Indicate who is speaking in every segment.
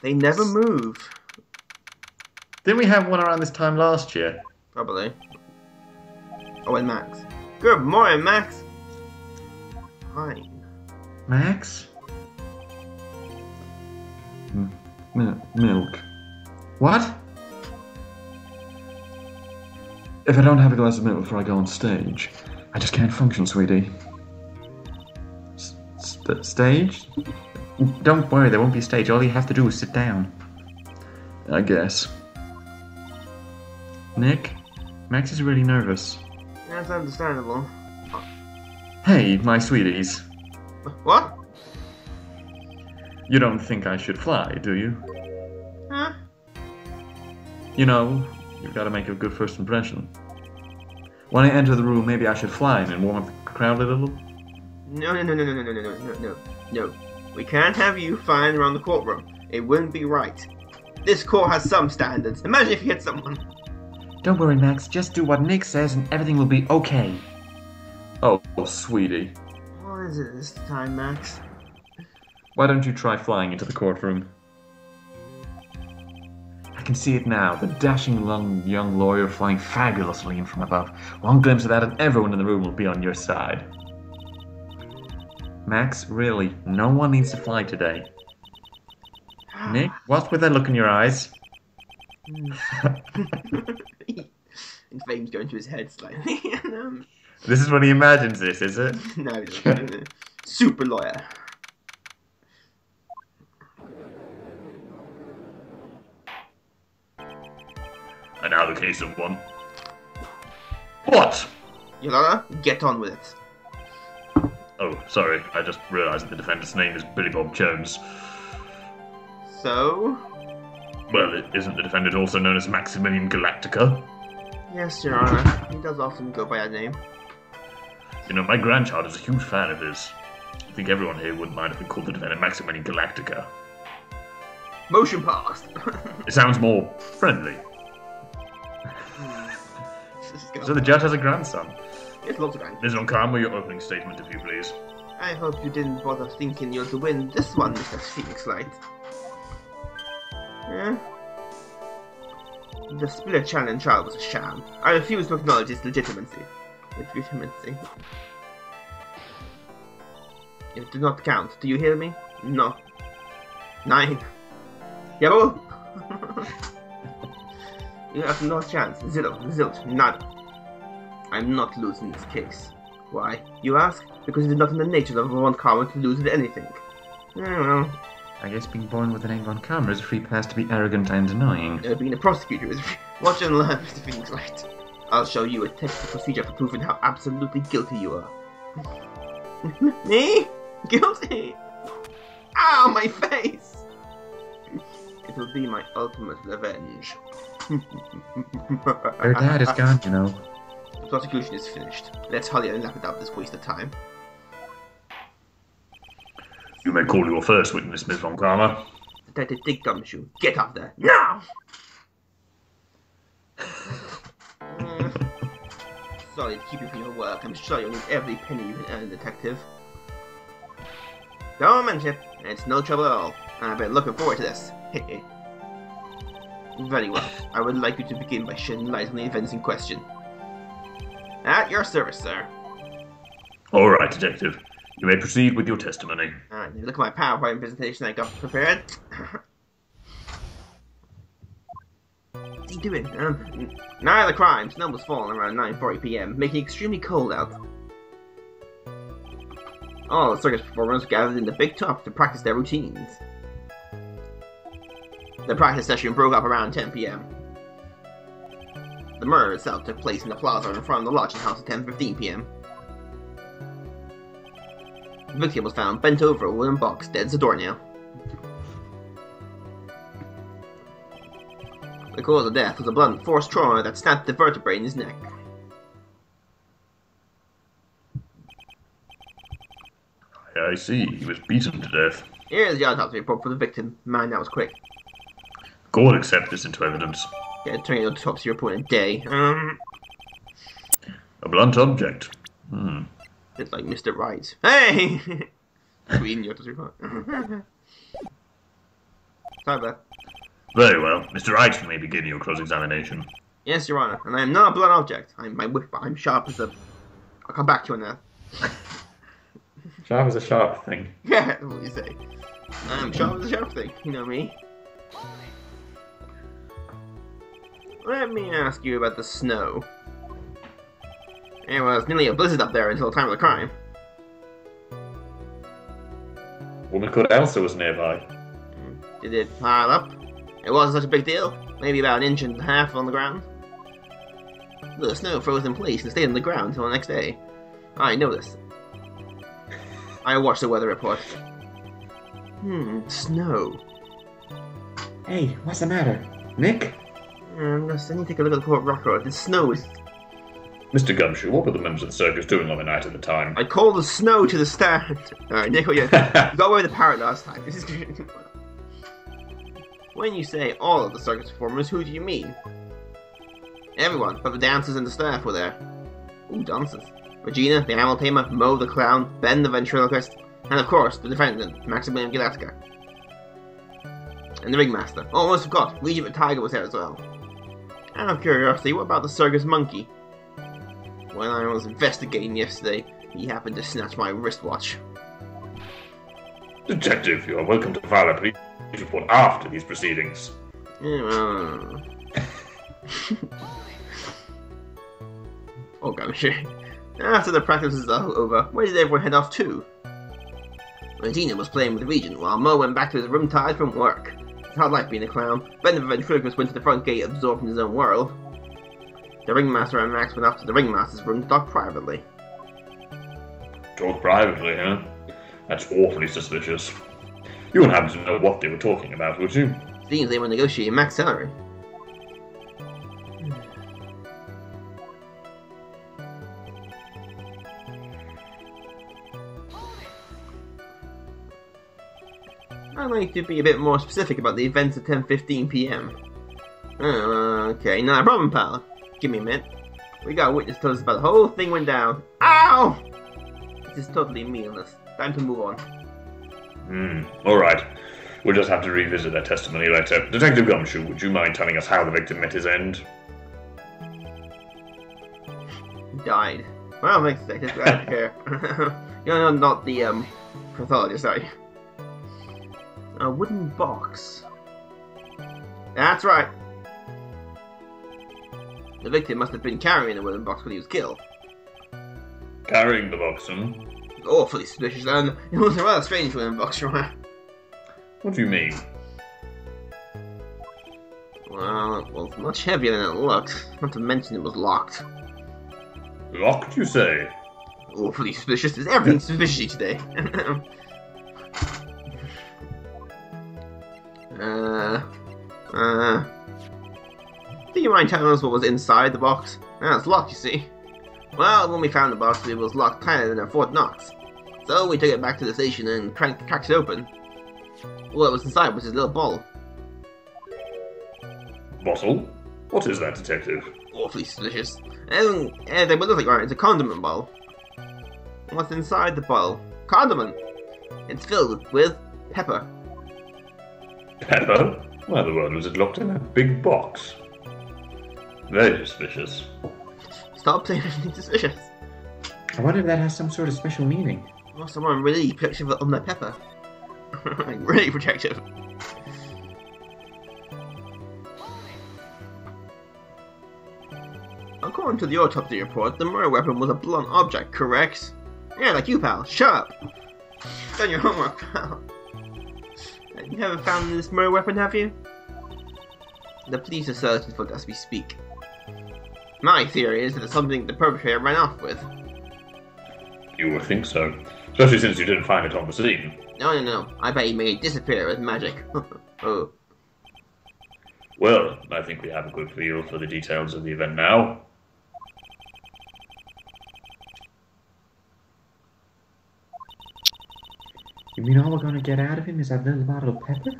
Speaker 1: They never move.
Speaker 2: Didn't we have one around this time last year?
Speaker 1: Probably. Oh, and Max. Good morning, Max. Fine.
Speaker 2: Max? Milk. What? If I don't have a glass of milk before I go on stage, I just can't function, sweetie. Stage? Don't worry, there won't be a stage. All you have to do is sit down. I guess. Nick? Max is really nervous.
Speaker 1: That's understandable.
Speaker 2: Hey, my sweeties.
Speaker 1: What?
Speaker 2: You don't think I should fly, do you?
Speaker 1: Huh?
Speaker 2: You know, you've got to make a good first impression. When I enter the room, maybe I should fly and warm up the crowd a little?
Speaker 1: No. We can't have you flying around the courtroom. It wouldn't be right. This court has some standards. Imagine if you hit someone.
Speaker 2: Don't worry, Max. Just do what Nick says and everything will be okay. Oh, sweetie.
Speaker 1: What is it this time, Max?
Speaker 2: Why don't you try flying into the courtroom? I can see it now. The dashing young lawyer flying fabulously in from above. One glimpse of that and everyone in the room will be on your side. Max, really, no one needs to fly today. Nick, what's with that look in your eyes?
Speaker 1: And fame's going to his head slightly.
Speaker 2: This is what he imagines this, is it?
Speaker 1: No. Super lawyer.
Speaker 2: And now the case of one. What?
Speaker 1: Your Honor, get on with it.
Speaker 2: Oh, sorry. I just realised that the defendant's name is Billy Bob Jones.
Speaker 1: So?
Speaker 2: Well, isn't the defendant also known as Maximilian Galactica?
Speaker 1: Yes, Your Honor. He does often go by that name.
Speaker 2: You know, my grandchild is a huge fan of his. I think everyone here wouldn't mind if we called the defendant Maximilian Galactica.
Speaker 1: Motion passed.
Speaker 2: It sounds more friendly. So the judge has a grandson.
Speaker 1: It's lots of grandkids.
Speaker 2: Ms. Von Karma, your opening statement, if you please.
Speaker 1: I hope you didn't bother thinking you're to win this one, Mr. Phoenix Wright. Yeah? The split challenge trial was a sham. I refuse to acknowledge its legitimacy. It did not count. Do you hear me? No. 9. Yellow? You have no chance. Zilch. None. I'm not losing this case. Why, you ask? Because it is not in the nature of Von Karma to lose at anything. Well,
Speaker 2: I guess being born with the name Von Karma is a free pass to be arrogant and annoying.
Speaker 1: Being a prosecutor is free. Watch and learn, Mr. Phoenix Wright. I'll show you a textbook procedure for proving how absolutely guilty you are. Me? Guilty? Ow, my face! It will be my ultimate revenge.
Speaker 2: Your dad is gone, you know.
Speaker 1: The prosecution is finished. Let's hurry and wrap it up this waste of time.
Speaker 2: You may call your first witness, Miss Von Karma.
Speaker 1: Detective Gumshoe, get up there, now! Sorry to keep you from your work. I'm sure you'll need every penny you can earn, Detective. Don't mention it. It's no trouble at all. I've been looking forward to this. Very well. I would like you to begin by shedding light on the events in question. At your service, sir.
Speaker 2: All right, Detective. You may proceed with your testimony.
Speaker 1: Alright, look at my PowerPoint presentation I got prepared. What's he doing? Night of the crime. Snow was falling around 9:40 p.m., making it extremely cold out. All the circus performers gathered in the big top to practice their routines. The practice session broke up around 10 p.m. The murder itself took place in the plaza in front of the lodging house at 10:15 p.m. The victim was found bent over a wooden box, dead as a doornail. The cause of death was a blunt force trauma that snapped the vertebrae in his neck.
Speaker 2: I see. He was beaten to death.
Speaker 1: Here's the autopsy report for the victim. Man, that was quick.
Speaker 2: Go and accept this into evidence.
Speaker 1: Yeah, turning the autopsy report in a day.
Speaker 2: A blunt object.
Speaker 1: It's like Mr. Wright. Hey! Reading the autopsy report. Sorry, Beth.
Speaker 2: Very well. Mr. Wright, you may begin your cross-examination.
Speaker 1: Yes, Your Honor, and I am not a blunt object. I'm sharp as a... I'll come back to you on that.
Speaker 2: Sharp is a sharp thing.
Speaker 1: Yeah, that's what you say. I'm sharp as a sharp thing, you know me. Let me ask you about the snow. It was nearly a blizzard up there until the time of the crime.
Speaker 2: A woman called Elsa was nearby.
Speaker 1: Did it pile up? It wasn't such a big deal. Maybe about an inch and a half on the ground. The snow froze in place and stayed on the ground until the next day. I noticed. I watched the weather report. Snow.
Speaker 3: Hey, what's the matter? Nick?
Speaker 1: I need to take a look at the court record. The snow is...
Speaker 2: Mr. Gumshoe, what were the members of the circus doing on the night at the time?
Speaker 1: I called the snow to the stand. Alright, Nick, you got away with the parrot last time. When you say all of the circus performers, who do you mean? Everyone, but the dancers and the staff were there. Ooh, dancers. Regina, the animal tamer, Mo the clown, Ben the ventriloquist, and of course, the defendant, Maximilian Galactica. And the ringmaster. Oh, almost forgot, Regent the Tiger was there as well. Out of curiosity, what about the circus monkey? When I was investigating yesterday, he happened to snatch my wristwatch.
Speaker 2: Detective, you are welcome to file a police report after these proceedings.
Speaker 1: Oh, gosh. After the practice was over, where did everyone head off to? Regina was playing with Regent, while Mo went back to his room tired from work. It's hard life being a clown. Ben the ventriloquist went to the front gate, absorbed in his own world. The ringmaster and Max went off to the ringmaster's room to talk privately.
Speaker 2: Talk privately, huh? That's awfully suspicious. You wouldn't happen to know what they were talking about, would you?
Speaker 1: Seems they were negotiating Max's salary. I'd like to be a bit more specific about the events at 10:15 p.m. Oh, okay, not a problem, pal. Give me a minute. We got a witness to tell us about the whole thing went down. Ow! This is totally meaningless. Time to move on.
Speaker 2: Alright. We'll just have to revisit that testimony later. Detective Gumshoe, would you mind telling us how the victim met his end?
Speaker 1: He died. Well, thanks, detective. Glad to hear. You're not the, pathologist, are you? A wooden box. That's right. The victim must have been carrying the wooden box when he was killed.
Speaker 2: Carrying the box, hmm?
Speaker 1: Awfully suspicious, and it was a rather strange wooden box, right?
Speaker 2: What do you mean?
Speaker 1: Well, it was much heavier than it looked. Not to mention it was locked.
Speaker 2: Locked, you say?
Speaker 1: Awfully suspicious. There's everything suspicious today. Do you mind telling us what was inside the box? It's locked, you see. Well, when we found the box, it was locked tighter than Fort Knox. So we took it back to the station and cracked it open. What was inside was his little bottle.
Speaker 2: Bottle? What is that, detective?
Speaker 1: Awfully suspicious. And they would look like, right, it's a condiment bottle. What's inside the bottle? Condiment! It's filled with pepper.
Speaker 2: Pepper? Why the world was it locked in a big box? Very suspicious.
Speaker 1: Stop saying anything suspicious.
Speaker 3: I wonder if that has some sort of special meaning.
Speaker 1: Well, someone really protective on their pepper. Like, really protective. According to the autopsy report, the murder weapon was a blunt object, correct? Yeah, like you, pal. Shut up! Done your homework, pal. You haven't found this murder weapon, have you? The police are searching for it as we speak. My theory is that it's something the perpetrator ran off with.
Speaker 2: You would think so. Especially since you didn't find it on the scene.
Speaker 1: No. I bet he made it disappear with magic. Oh.
Speaker 2: Well, I think we have a good feel for the details of the event now.
Speaker 3: You mean all we're gonna get out of him is that little bottle of pepper?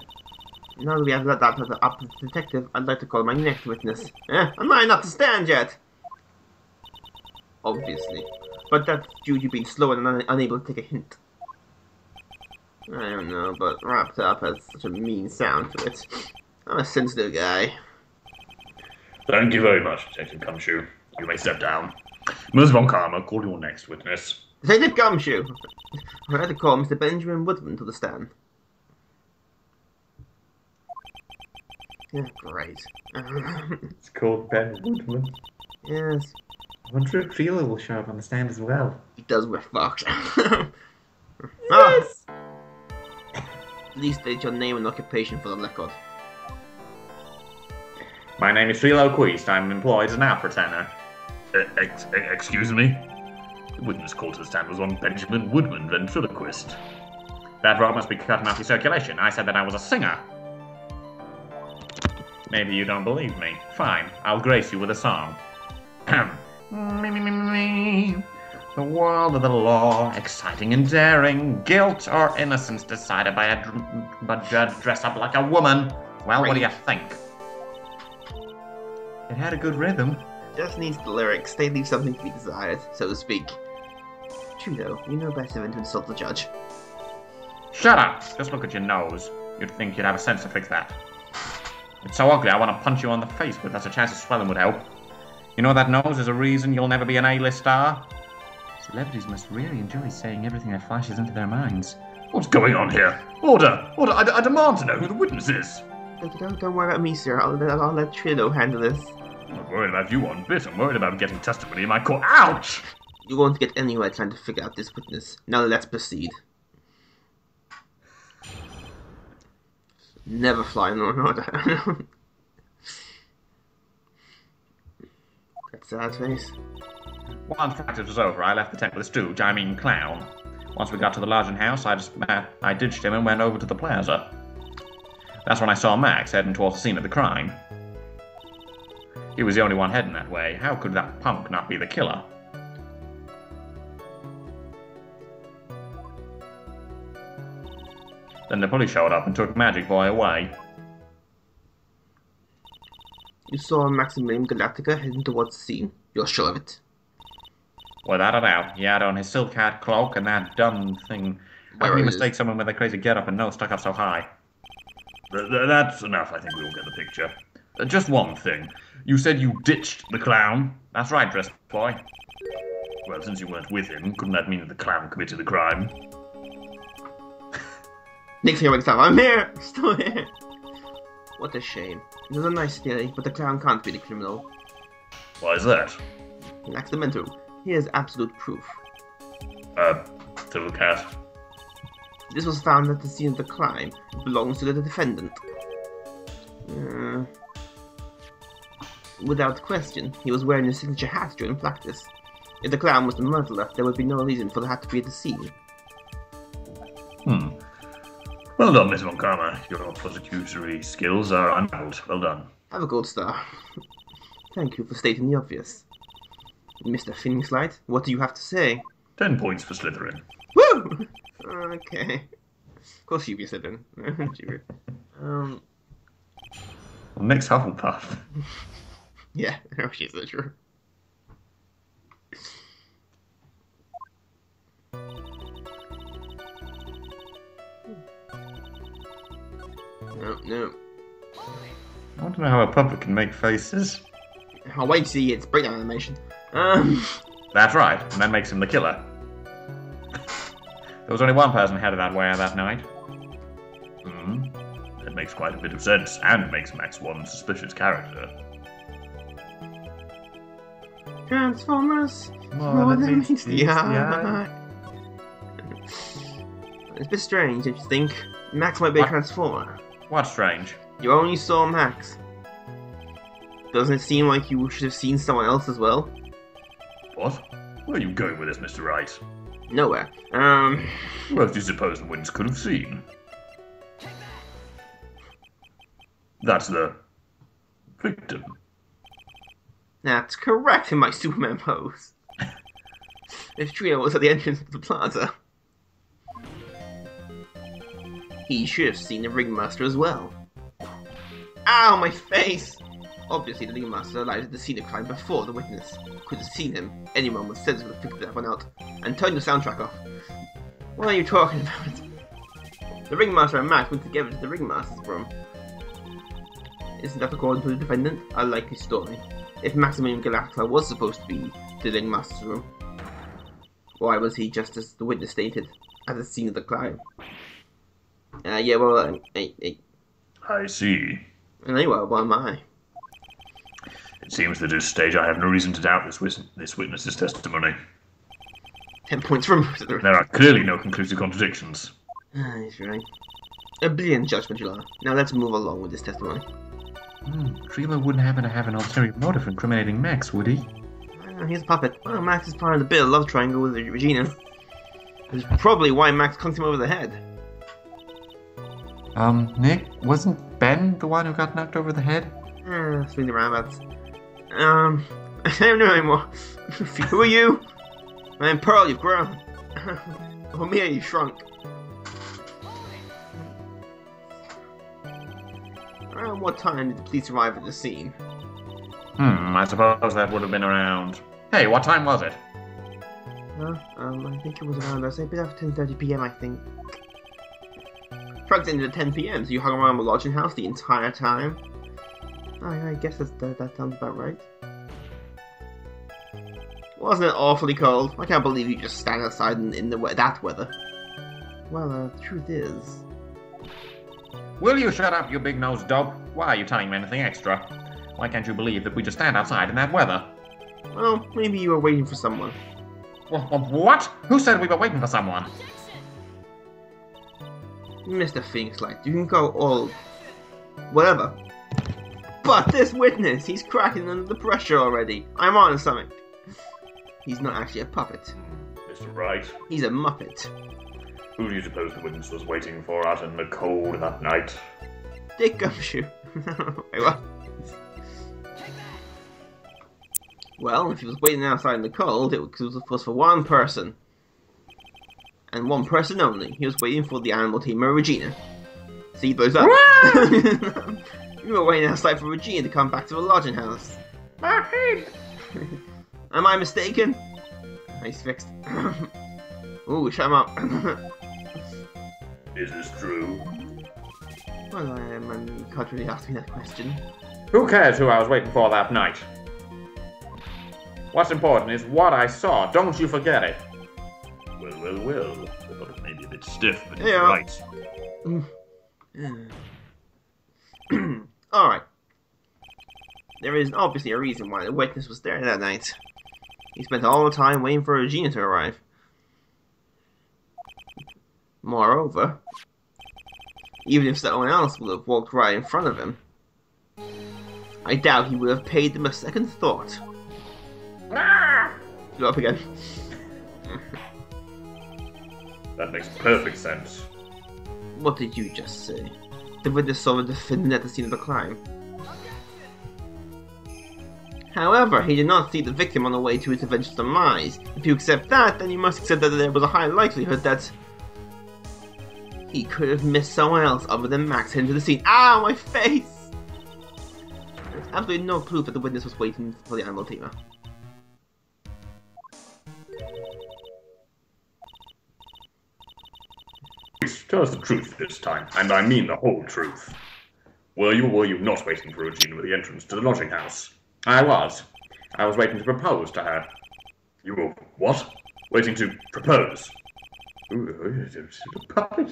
Speaker 1: Now that we have that up to the detective, I'd like to call my next witness. I'm not to stand yet! Obviously. But that's due to being slow and unable to take a hint. I don't know, but wrapped up has such a mean sound to it. I'm a sensitive guy.
Speaker 2: Thank you very much, Detective Gumshoe. You may step down. Ms. Von Karma, call your next witness.
Speaker 1: Detective Gumshoe! I'd like to call Mr. Benjamin Woodman to the stand. Yeah, great.
Speaker 3: It's called Ben Woodman.
Speaker 1: Yes,
Speaker 3: I wonder if Sheila will show up on the stand as well.
Speaker 1: he does, we're fucked.
Speaker 3: Yes!
Speaker 1: Please state your name and occupation for the record.
Speaker 2: My name is Philo Queast. I'm employed as an out pretender. Excuse me? The witness called to the stand was one Benjamin Woodman, ventriloquist. That rod must be cutting off your circulation. I said that I was a singer. Maybe you don't believe me. Fine, I'll grace you with a song. Me. The world of the law, exciting and daring, guilt or innocence decided by a judge dressed up like a woman. Well, what do you think?
Speaker 3: It had a good rhythm.
Speaker 1: Just needs the lyrics. They leave something to be desired, so to speak. True though, you know better than to insult the judge.
Speaker 2: Shut up! Just look at your nose. You'd think you'd have a sense to fix that. It's so ugly I want to punch you on the face, but that's a chance of swelling would help. You know that nose is a reason you'll never be an A-list star?
Speaker 3: Celebrities must really enjoy saying everything that flashes into their minds.
Speaker 2: What's going on here? Order! Order! I demand to know who the witness is!
Speaker 1: Don't worry about me, sir. I'll let Trilo handle this.
Speaker 2: I'm not worried about you one bit. I'm worried about getting testimony in my court. Ouch!
Speaker 1: You won't get anywhere trying to figure out this witness. Now let's proceed. Never fly in order. That sad face.
Speaker 2: Once practice was over, I left the tent with a stooge, I mean clown. Once we got to the lodging house, I ditched him and went over to the plaza. That's when I saw Max heading towards the scene of the crime. He was the only one heading that way. How could that punk not be the killer? Then the police showed up and took Magic Boy away.
Speaker 1: You saw Maximilian Galactica heading towards the scene. You're sure of it?
Speaker 2: Without a doubt, he had on his silk hat, cloak, and that dumb thing. How can you mistake someone with a crazy get-up and nose stuck up so high? That's enough, I think we all get the picture. Just one thing. You said you ditched the clown. That's right, dress boy. Well, since you weren't with him, couldn't that mean that the clown committed the crime?
Speaker 1: Next thing wakes up, I'm here! Still here! What a shame. It was a nice theory, but the clown can't be the criminal.
Speaker 2: Why is that?
Speaker 1: He lacks the mental. Here's absolute proof.
Speaker 2: To the cat.
Speaker 1: This was found at the scene of the crime. It belongs to the defendant. Without question, he was wearing a signature hat during practice. If the clown was the murderer, there would be no reason for the hat to be at the scene.
Speaker 2: Well done, Miss Von Karma. Your prosecutory skills are unrivaled. Well done.
Speaker 1: Have a gold star. Thank you for stating the obvious. Mr. Phoenix Wright, what do you have to say?
Speaker 2: 10 points for Slytherin.
Speaker 1: Woo! Okay. Of course you'd be Slytherin.
Speaker 2: Well, next Hufflepuff.
Speaker 1: Yeah, she's so true. No.
Speaker 2: I want to know how a puppet can make faces.
Speaker 1: I'll wait to see its breakdown animation.
Speaker 2: That's right, and that makes him the killer. There was only one person headed that way that night. That makes quite a bit of sense, and makes Max one suspicious character.
Speaker 1: Transformers! More than meets the eye. It's a bit strange, don't you think? Max might be a Transformer.
Speaker 2: What's strange?
Speaker 1: You only saw Max. Doesn't it seem like you should have seen someone else as well?
Speaker 2: What? Where are you going with this, Mr. Wright?
Speaker 1: Nowhere.
Speaker 2: What do you suppose the winds could have seen? That's the victim.
Speaker 1: That's correct in my Superman pose. If Trio was at the entrance of the plaza, he should have seen the ringmaster as well. Ow, my face! Obviously, the ringmaster alighted to see the crime before the witness could have seen him. Anyone with sense would have figured that one out and turned the soundtrack off. What are you talking about? The Ringmaster and Max went together to the Ringmaster's room. Isn't that according to the defendant? I like his story. If Maximilian Galactica was supposed to be the Ringmaster's room, why was he just as the witness stated, at the scene of the crime? Yeah, well,
Speaker 2: I see.
Speaker 1: Anyway, what am I?
Speaker 2: It seems that at this stage I have no reason to doubt this witness's testimony.
Speaker 1: 10 points for murder.
Speaker 2: There are clearly no conclusive contradictions.
Speaker 1: He's right. A brilliant judgment, you are. Now let's move along with this testimony.
Speaker 3: Trima wouldn't happen to have an ulterior motive for incriminating Max, would he?
Speaker 1: He's a puppet. Well, Max is part of the bit of love triangle with Regina. That's probably why Max conked him over the head.
Speaker 3: Nick, wasn't Ben the one who got knocked over the head?
Speaker 1: Swing the roundabouts. I don't know anymore. Who are you? I'm Pearl, you've grown. Or Mia, you've shrunk. Around what time did the police arrive at the scene?
Speaker 2: I suppose that would have been around... Hey, what time was it?
Speaker 1: I think it was around, I'd say, a bit after 10:30 PM, I think. Trucks ended at 10 PM, so you hung around the lodging house the entire time? I guess that sounds about right. Wasn't it awfully cold? I can't believe you just stand outside in that weather. Well, the truth is...
Speaker 2: Will you shut up, you big-nosed dog? Why are you telling me anything extra? Why can't you believe that we just stand outside in that weather?
Speaker 1: Well, maybe you were waiting for someone.
Speaker 2: What? Who said we were waiting for someone?
Speaker 1: Mr. Phoenix Wright, you can go all... whatever. But this witness, he's cracking under the pressure already. I'm on something. He's not actually a puppet.
Speaker 2: Mr. Wright.
Speaker 1: He's a muppet.
Speaker 2: Who do you suppose the witness was waiting for out in the cold that night?
Speaker 1: Dick Gumshoe. Wait, what? Well, if he was waiting outside in the cold, it was for one person. And one person only. He was waiting for the animal tamer Regina. See, blows up. You were waiting outside for Regina to come back to the lodging house. My head! Am I mistaken? He's fixed. Ooh, shut him up.
Speaker 2: Is this true?
Speaker 1: Well, you can't really ask me that question.
Speaker 2: Who cares who I was waiting for that night? What's important is what I saw. Don't you forget it. Well. I thought it may be a bit stiff, but it's right.
Speaker 1: Alright. There is obviously a reason why the witness was there that night. He spent all the time waiting for Regina to arrive. Moreover, even if someone else would have walked right in front of him, I doubt he would have paid them a second thought. Go up again.
Speaker 2: That makes perfect sense.
Speaker 1: What did you just say? The witness saw the defendant at the scene of the crime. However, he did not see the victim on the way to his eventual demise. If you accept that, then you must accept that there was a high likelihood that he could have missed someone else other than Max heading to the scene. Ow, my face! There's absolutely no proof that the witness was waiting for the animal tamer.
Speaker 2: Please tell us the truth this time, and I mean the whole truth. Were you or were you not waiting for Regina at the entrance to the lodging house? I was. I was waiting to propose to her. You were what? Waiting to propose? Puppet?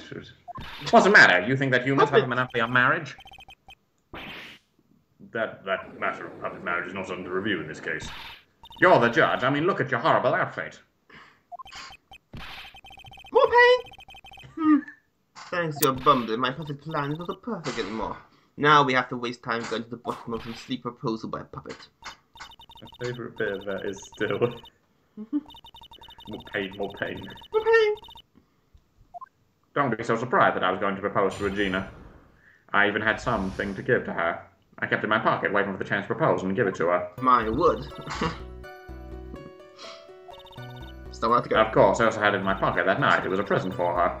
Speaker 2: What's the matter? You think that you must have a monopoly on marriage? That matter of puppet marriage is not under review in this case. You're the judge. I mean, look at your horrible outfit.
Speaker 1: More pain? Thanks to your bumbling, my perfect plan is not perfect anymore. Now we have to waste time going to the bottom of some sleep proposal by a puppet.
Speaker 2: My favourite bit of that is still... More pain.
Speaker 1: More pain!
Speaker 2: Don't be so surprised that I was going to propose to Regina. I even had something to give to her. I kept it in my pocket, waiting for the chance to propose and give it to her.
Speaker 1: My wood. Still have to go.
Speaker 2: Of course, I also had it in my pocket that night. It was a present for her.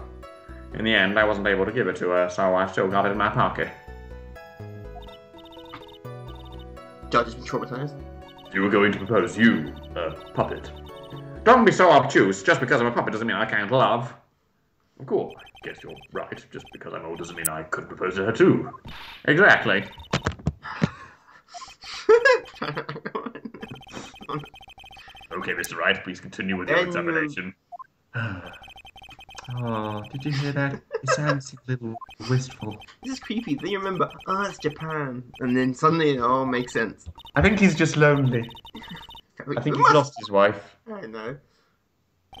Speaker 2: In the end, I wasn't able to give it to her, so I still got it in my pocket.
Speaker 1: Judge has been traumatized.
Speaker 2: You were going to propose, you, puppet. Don't be so obtuse. Just because I'm a puppet doesn't mean I can't love. Of course, I guess you're right. Just because I'm old doesn't mean I couldn't propose to her too. Exactly. Okay, Mr. Wright, please continue with your examination.
Speaker 3: Oh, did you hear that? It sounds a little wistful.
Speaker 1: This is creepy. Then you remember, oh, it's Japan. And then suddenly it all makes sense.
Speaker 3: I think he's just lonely. I think he's lost his wife.
Speaker 1: I know.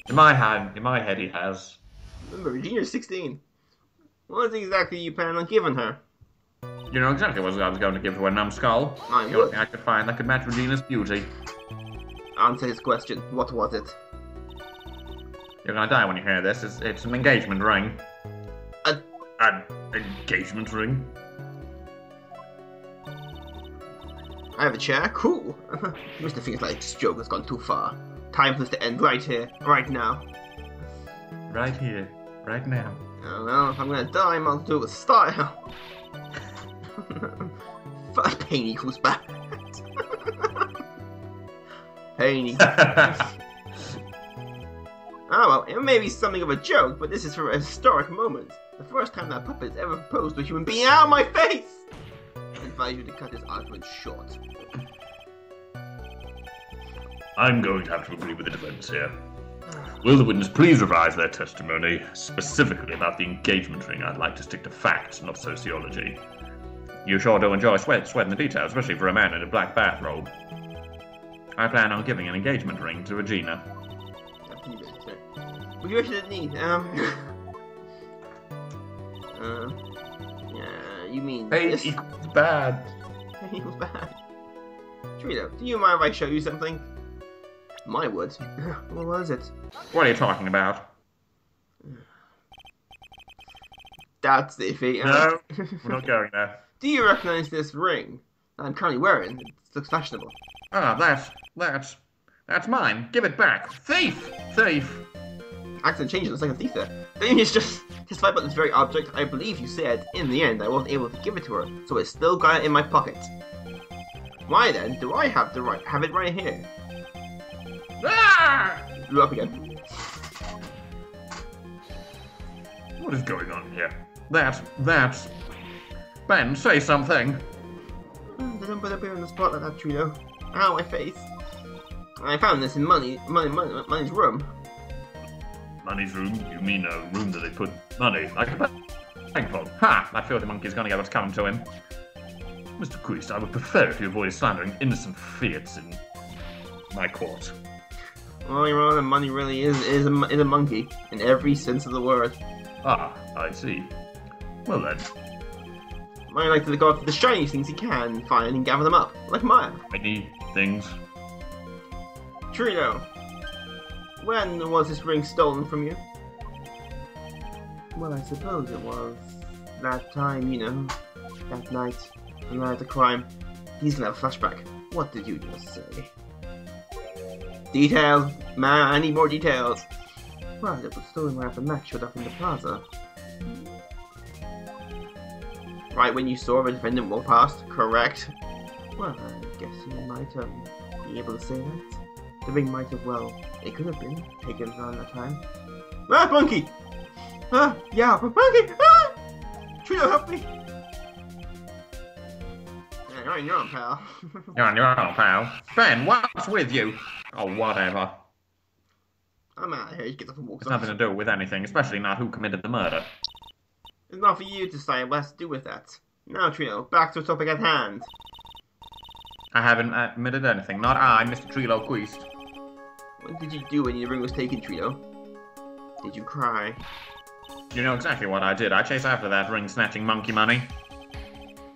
Speaker 3: In my head he has.
Speaker 1: Remember, Regina's 16. What exactly you plan on giving her?
Speaker 2: You know exactly what I was going to give to a numbskull. The only thing I could find that could match Regina's beauty.
Speaker 1: Answer his question. What was it?
Speaker 2: You're gonna die when you hear this. It's an engagement ring. An engagement ring?
Speaker 1: I have a chair? Cool. Mr. Phoenix Wright's joke has gone too far. Time for this to end right here, right now.
Speaker 3: Right here, right now.
Speaker 1: Oh well, if I'm gonna die, I might do it with style. First pain equals bad. Pain equals... Oh well, it may be something of a joke, but this is for a historic moment. The first time that puppet has ever proposed to a human being out of my face! I advise you to cut this argument short.
Speaker 2: I'm going to have to agree with the defense here. Will the witness please revise their testimony, specifically about the engagement ring? I'd like to stick to facts, not sociology. You sure do enjoy sweating the details, especially for a man in a black bathrobe. I plan on giving an engagement ring to Regina.
Speaker 1: What do you actually need? Yeah, you mean
Speaker 3: Pain
Speaker 1: this?
Speaker 3: equals bad.
Speaker 1: Pain equals bad. Trito, do you mind if I show you something? My would. What was it?
Speaker 2: What are you talking about?
Speaker 1: That's iffy.
Speaker 2: No, we're not going there.
Speaker 1: Do you recognize this ring that I'm currently wearing? It looks fashionable.
Speaker 2: Ah, that's mine. Give it back. Thief! Thief!
Speaker 1: Accent changes, looks like a thief there. Then it's just testify about this very object. I believe you said, in the end, I wasn't able to give it to her, so I still got it in my pocket. Why then do I have it right here?
Speaker 2: Ah!
Speaker 1: Blew up again.
Speaker 2: What is going on here? That's... Ben, say something.
Speaker 1: They don't put up here in the spot like that, Trito. Ow, my face. I found this in Money's room.
Speaker 2: Money's room? You mean a room that they put money, like a bank vault? Ha! That filthy monkey's gonna get what's coming to him. Mr. Quist, I would prefer if you avoided slandering innocent fiats in my court.
Speaker 1: Well, Your Honor, Money really is a monkey, in every sense of the word.
Speaker 2: Ah, I see. Well then.
Speaker 1: Money likes to go after the shiniest things he can find and gather them up, like Maya.
Speaker 2: Shiny things.
Speaker 1: Trito, when was this ring stolen from you? Well, I suppose it was that time, you know, that night, the night of the crime. He's gonna have a flashback. What did you just say? Details, man, I need more details. Well, it was stolen right after Max showed up in the plaza. Right when you saw the defendant walk past, correct? Well, I guess you might be able to say that. The ring might have, well, it could have been taken around that time. Ah, monkey! Ah, yeah, monkey! Ah! Trito, help me! Yeah, you're on your own, pal.
Speaker 2: You're on your own, pal. Ben, what's with you? Oh, whatever.
Speaker 1: I'm out of here. He gets up and walks
Speaker 2: It's
Speaker 1: off.
Speaker 2: nothing to do with anything, especially not who committed the murder.
Speaker 1: It's not for you to decide what to do with that. Now, Trito, back to the topic at hand.
Speaker 2: I haven't admitted anything. Not I, Mr. Trilo Quist.
Speaker 1: What did you do when your ring was taken, Trito? Did you cry?
Speaker 2: You know exactly what I did. I chased after that ring-snatching monkey money.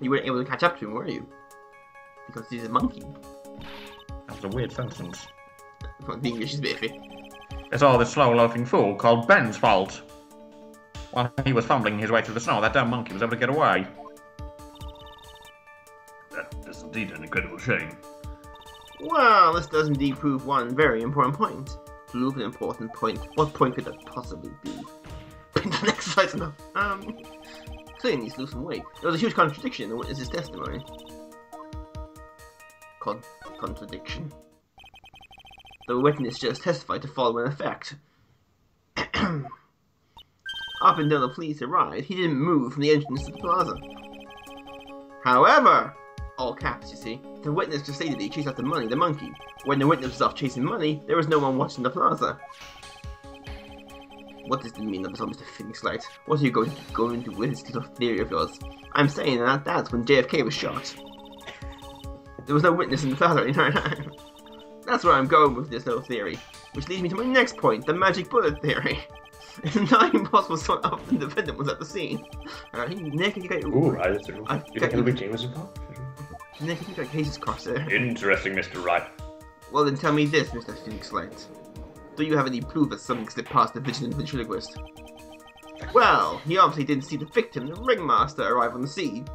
Speaker 1: You weren't able to catch up to him, were you? Because he's a monkey.
Speaker 2: That was a weird sentence.
Speaker 1: The English is a bit iffy.
Speaker 2: It's all this slow-loafing fool called Ben's fault. While he was fumbling his way through the snow, that dumb monkey was able to get away. That is indeed an incredible shame.
Speaker 1: Well, this does indeed prove one very important point. Prove an important point. What point could that possibly be? An exercise enough. Clearly needs to lose some weight. There was a huge contradiction in the witness's testimony. Contradiction. The witness just testified to follow an effect. Up until the police arrived, he didn't move from the entrance to the plaza. However, all caps you see, the witness just stated he chased after Money the monkey. When the witness was off chasing Money, there was no one watching the plaza. What does the meaning of this all, Mr. Phoenix Wright? What are you going to with this little theory of yours? I'm saying that that's when JFK was shot. There was no witness in the plaza any time. That's where I'm going with this little theory. Which leads me to my next point, the magic bullet theory. It's not impossible to sort out the defendant was at the scene. Nick, you got...
Speaker 3: Ooh, right, that's true. You think it'll be James involved?
Speaker 1: Nick, you got cases crossed there.
Speaker 2: Interesting, Mr. Wright.
Speaker 1: Well then tell me this, Mr. Phoenix Wright. Do you have any proof that something slipped past the vigilant ventriloquist? Well, he obviously didn't see the victim, the ringmaster, arrive on the scene.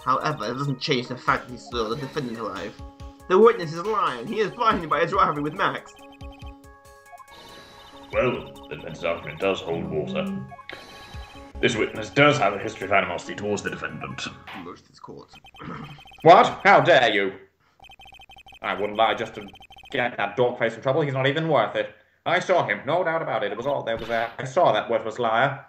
Speaker 1: However, it doesn't change the fact that he saw the defendant alive. The witness is lying. He is blinded by his rivalry with Max.
Speaker 2: Well, the defense's argument does hold water. This witness does have a history of animosity towards the defendant.
Speaker 1: Most is court.
Speaker 2: What? How dare you? I wouldn't lie just to get that dog face in trouble. He's not even worth it. I saw him, no doubt about it. It was all there was there. I saw that worthless liar.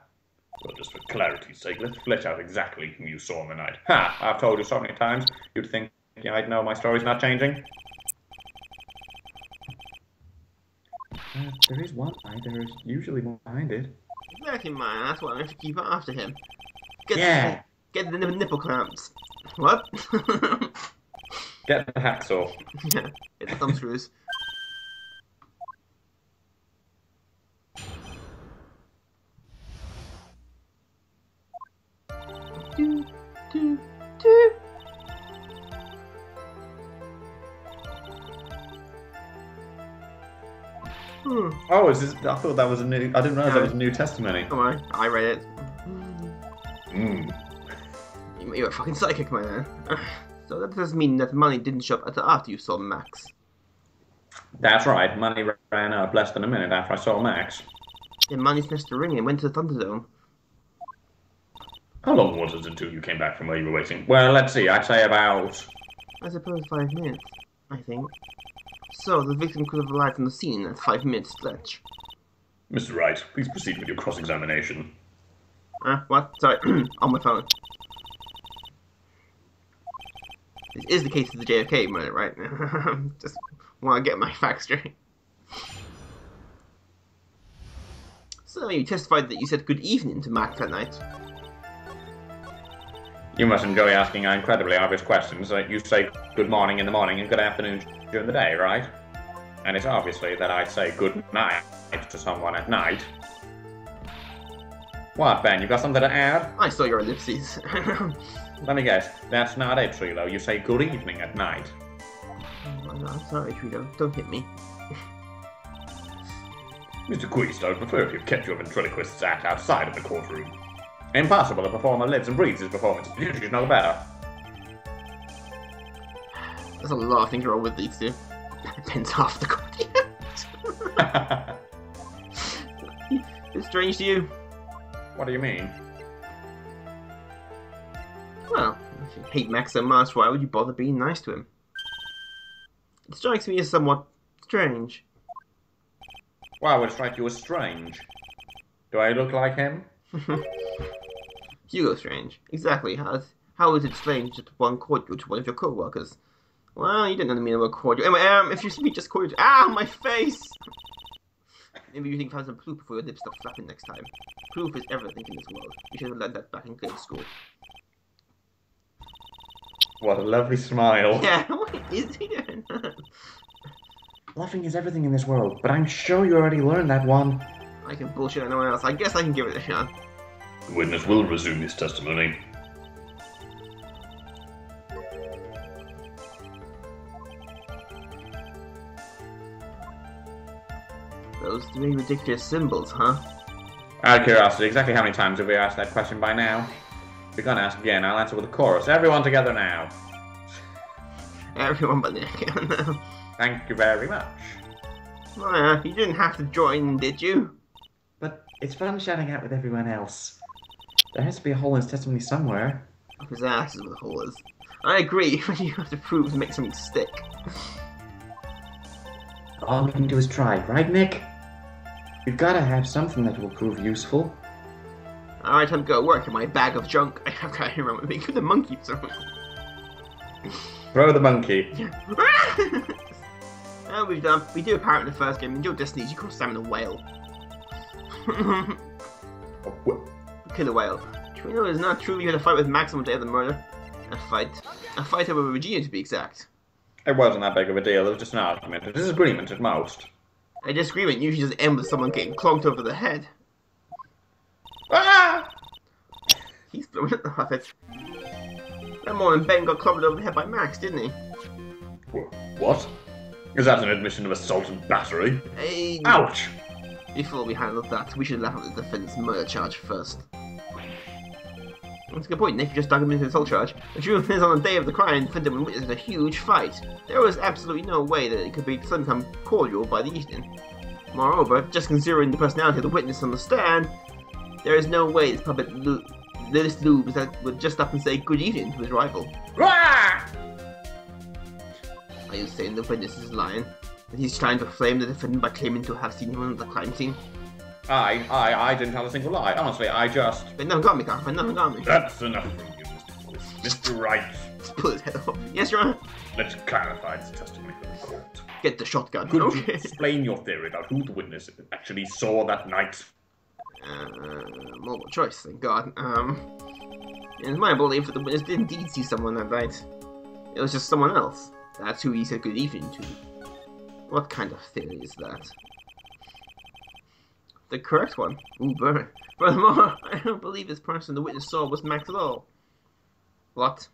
Speaker 2: Well, just for clarity's sake, let's flesh out exactly who you saw on the night. Ha! I've told you so many times, you'd think I'd know my story's not changing.
Speaker 3: There is one eye. There is usually one behind it.
Speaker 1: Exactly, man. That's why I have to keep after him.
Speaker 3: Yeah.
Speaker 1: Get the nipple clamps. What?
Speaker 2: Get the hacksaw.
Speaker 1: Yeah, get the thumb screws. Do, do, do.
Speaker 2: Oh, is this? I thought that was a new. I didn't realize that was a new testimony.
Speaker 1: Come on, I read it.
Speaker 2: Mm.
Speaker 1: You're a fucking psychic, man. So that does mean that Money didn't show up until after you saw Max.
Speaker 2: That's right. Money ran up less than a minute after I saw Max.
Speaker 1: Then Money snatched the ring and went to the Thunderdome.
Speaker 2: How long was it until you came back from where you were waiting? Well, let's see. I'd say about...
Speaker 1: I suppose 5 minutes, I think. So the victim could have arrived on the scene in that 5-minute stretch.
Speaker 2: Mr. Wright, please proceed with your cross-examination.
Speaker 1: What? Sorry, on my phone. This is the case of the JFK murder, right? Just want to get my facts straight. So you testified that you said good evening to Max that night.
Speaker 2: You must enjoy asking incredibly obvious questions. You say good morning in the morning and good afternoon during the day, right? And it's obviously that I say good night to someone at night. What, Ben? You got something to add?
Speaker 1: I saw your ellipses.
Speaker 2: Let me guess. That's not it, Trilo. You say good evening at night.
Speaker 1: I'm sorry, Trilo. Don't hit me.
Speaker 2: Mr. Queest, I would prefer if you kept your ventriloquist's act outside of the courtroom. Impossible. A performer lives and breathes his performance. You should know better.
Speaker 1: There's a lot of things wrong with these two. Ben's half the court. It's strange to you?
Speaker 2: What do you mean?
Speaker 1: Well, if you hate Max so much, why would you bother being nice to him? It strikes me as somewhat strange.
Speaker 2: Why would it strike you as strange? Do I look like him?
Speaker 1: Hugo Strange. Exactly. How is it strange to one cordial to one of your co-workers? Well, you didn't know the meaning of a cordial. Anyway, if you speak just cordial... Ah, my face! Maybe you think you found some proof before your lips stop flapping next time. Proof is everything in this world. You should have learned that back in grade school.
Speaker 2: What a lovely smile.
Speaker 1: Yeah, what is he doing?
Speaker 3: Bluffing is everything in this world, but I'm sure you already learned that one.
Speaker 1: I can bullshit anyone else. I guess I can give it a shot.
Speaker 2: The witness will resume his testimony.
Speaker 1: Those 3 ridiculous symbols, huh?
Speaker 2: Out of curiosity, exactly how many times have we asked that question by now? If you're gonna ask again, I'll answer with a chorus. Everyone together now.
Speaker 1: Everyone but Nick.
Speaker 2: Thank you very much.
Speaker 1: You didn't have to join, did you?
Speaker 3: But it's fun shouting out with everyone else. There has to be a hole in his testimony somewhere.
Speaker 1: Up his ass is what the hole is. I agree, but you have to prove to make something stick.
Speaker 3: All we can do is try, right, Nick? We've got to have something that will prove useful.
Speaker 1: Alright, time to go work in my bag of junk. I have to remember me. The monkey.
Speaker 3: Throw the monkey.
Speaker 1: Oh, we've done. We do a parrot in the first game. In your Destinies, you call Sam a whale. Kill a whale. Trino is not truly going to fight with Max on the day of the murder. A fight over Regina to be exact.
Speaker 3: It wasn't that big of a deal. It was just an argument, a disagreement at most.
Speaker 1: A disagreement usually just ends with someone getting clonked over the head.
Speaker 3: Ah!
Speaker 1: He's blowing at the puppet. That morning, Ben got clobbered over the head by Max, didn't he?
Speaker 3: What? Is that an admission of assault and battery?
Speaker 1: Hey.
Speaker 3: Ouch!
Speaker 1: Before we handle that, we should laugh at the defendant's murder charge first. That's a good point, Nick. You just dug him into the assault charge. The truth is, on the day of the crime, the defendant would witness a huge fight. There was absolutely no way that it could be sometime cordial by the evening. Moreover, just considering the personality of the witness on the stand, there is no way this puppet Lewis Lubes that would just up and say good evening to his rival.
Speaker 3: Ah!
Speaker 1: Are you saying the witness is lying? That he's trying to flame the defendant by claiming to have seen him on the crime scene?
Speaker 3: I didn't tell a single lie. Honestly, I just...
Speaker 1: But never got me, Carl. Never got me.
Speaker 3: That's enough from you, Mr. Wright.
Speaker 1: Just pull his head off. Yes, Your Honor.
Speaker 3: Let's clarify this testimony for the court.
Speaker 1: Get the shotgun.
Speaker 3: Could
Speaker 1: Okay.
Speaker 3: you explain your theory about who the witness actually saw that night?
Speaker 1: Multiple choice, thank God. It's my belief that the witness did indeed see someone that night. It was just someone else. That's who he said good evening to. What kind of theory is that? The correct one. Ooh, burn. Furthermore, I don't believe this person the witness saw was Max at all. What?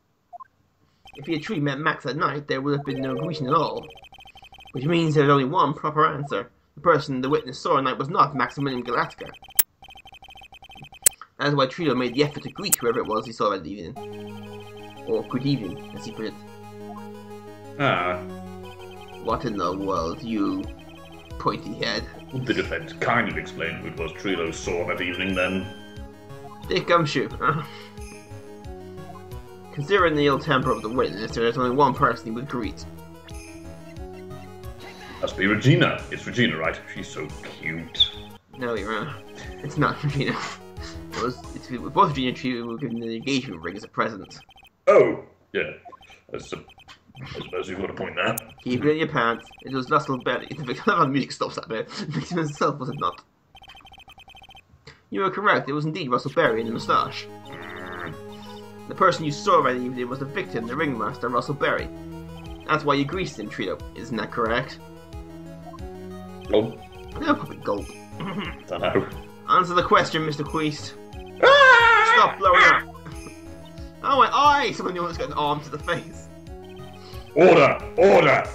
Speaker 1: If he had truly met Max that night, there would have been no greeting at all. Which means there's only one proper answer. The person the witness saw at night was not Maximilian Galactica. That is why Trio made the effort to greet whoever it was he saw that evening. Or good evening, as he put it.
Speaker 3: Ah.
Speaker 1: What in the world, you pointy head?
Speaker 3: Would the defense kindly explain who it was Trilo saw that evening, then?
Speaker 1: Dick Gumshoe. Considering the ill temper of the witness, there is only one person he would greet.
Speaker 3: Must be Regina. It's Regina, right? She's so cute.
Speaker 1: No, Your Honor. It's not Regina. It's both Regina and Trio were given an engagement ring as a present.
Speaker 3: Oh, yeah. I suppose you've got a point there.
Speaker 1: Keep it in your pants. It was Russell Berry. The music stops that bit. The victim himself, was it not? You were correct. It was indeed Russell Berry in the moustache. The person you saw that evening was the victim, the ringmaster, Russell Berry. That's why you greased him, Trito. Isn't that correct?
Speaker 3: Oh.
Speaker 1: No, probably gulp.
Speaker 3: Don't know.
Speaker 1: Answer the question, Mr. Queest.
Speaker 3: Ah!
Speaker 1: Stop blowing up. Oh, my eye! Someone almost got an arm to the face.
Speaker 3: Order! Order!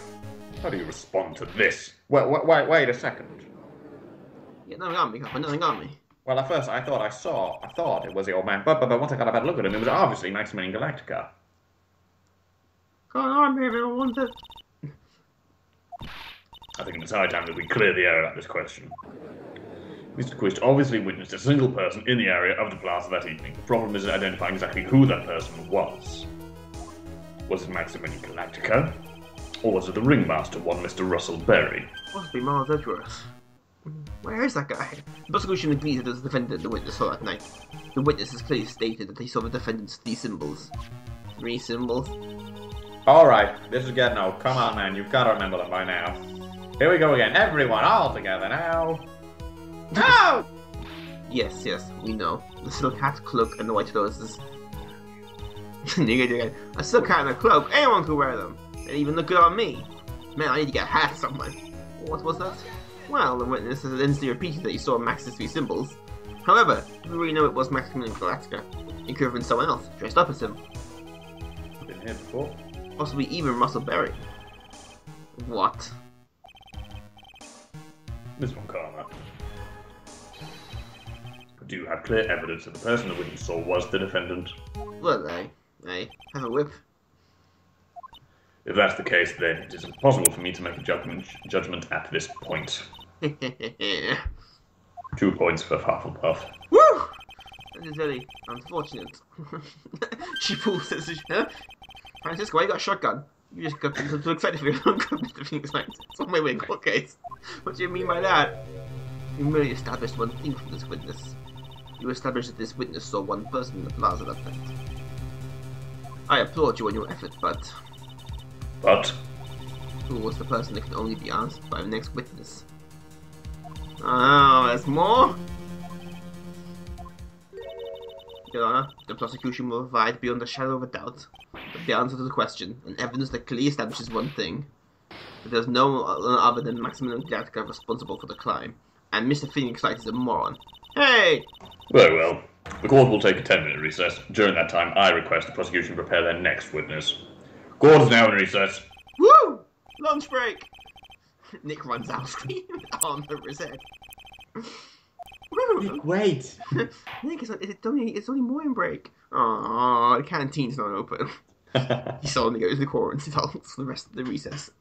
Speaker 3: How do you respond to this? Wait a second.
Speaker 1: Yeah, nothing got me, Copper. Nothing got me.
Speaker 3: Well, at first I thought it was the old man, but once I got a better look at him, it was obviously Maximilian Galactica.
Speaker 1: Come on, baby, I want it.
Speaker 3: I think it's high time that we clear the air about this question. Mr. Quist obviously witnessed a single person in the area of the plaza that evening. The problem is identifying exactly who that person was. Was it Maximilian Galactica? Or was it the ringmaster, one Mr. Russell Berry?
Speaker 1: Must be Miles Edgeworth. Where is that guy? The prosecution agrees that it was the defendant the witness saw that night. The witness has clearly stated that they saw the defendant's three symbols. Three symbols?
Speaker 3: Alright, this is getting old. Come on, man, you've got to remember them by now. Here we go again. Everyone, all together now. No!
Speaker 1: Yes, we know. The silk hat, cloak, and the white roses. A silk hat and a cloak, anyone could wear them. They even look good on me. Man, I need to get a hat somewhere. What was that? Well, the witness has instantly repeated that he saw Max's three symbols. However, we really know it was Maximilian Galactica. It could have been someone else, dressed up as him.
Speaker 3: Been here before.
Speaker 1: Possibly even Russell Berry. What?
Speaker 3: This one, Karma. Do you have clear evidence that the person the witness saw was the defendant?
Speaker 1: Well, I have a whip.
Speaker 3: If that's the case, then it is impossible for me to make a judgment at this point. 2 points for Hufflepuff.
Speaker 1: Woo! That is very unfortunate. She pulls this. Huh? Francisco, why you got a shotgun? You just got too excited for your own Mr. Phoenix Wright. It's on my way in court case. What do you mean by that? You merely established one thing from this witness. You established that this witness saw one person in the plaza that night. I applaud you on your effort, but...
Speaker 3: But?
Speaker 1: Who was the person that can only be answered by the next witness? Oh, there's more? Your Honor, the prosecution will provide beyond a shadow of a doubt that the answer to the question, and evidence that clearly establishes one thing, that there's no other than Maximilian Gatka responsible for the crime, and Mr. Phoenix Wright is a moron. Hey!
Speaker 3: Very well. The court will take a 10-minute recess. During that time, I request the prosecution prepare their next witness. Court is now in recess.
Speaker 1: Woo! Lunch break! Nick runs out screaming, arm over his head.
Speaker 2: Nick, wait!
Speaker 1: Nick, it's only morning break. Aww, the canteen's not open. He suddenly goes to the court and sits for the rest of the recess.